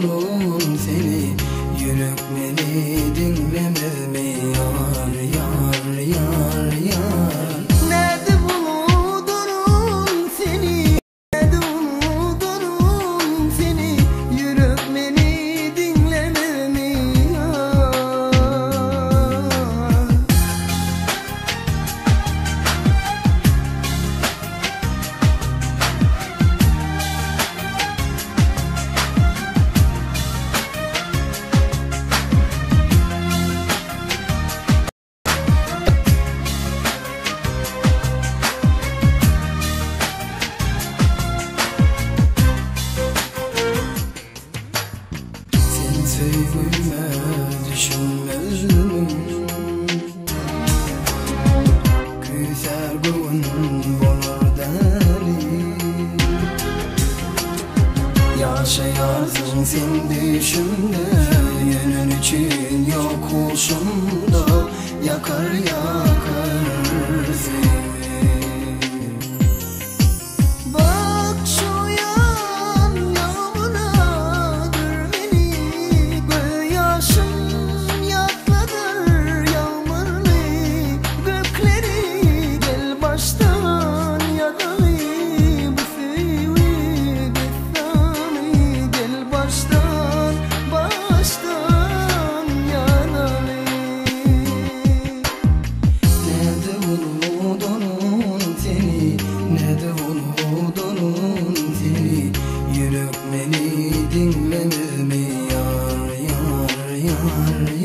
vurun seni, yürek beni dinlemez mi yar yar yar yar? Nerede buldun seni, nerede buldun seni, yürek beni dinlemez mi yar? Sevmez, düşünmez mi? Küser bugün bulur deli. Yaşayarsın sen düşümde, yönün için yok oluşumda, yakar yakar seni. Yürek beni dinlemez mi yar yar yar yar?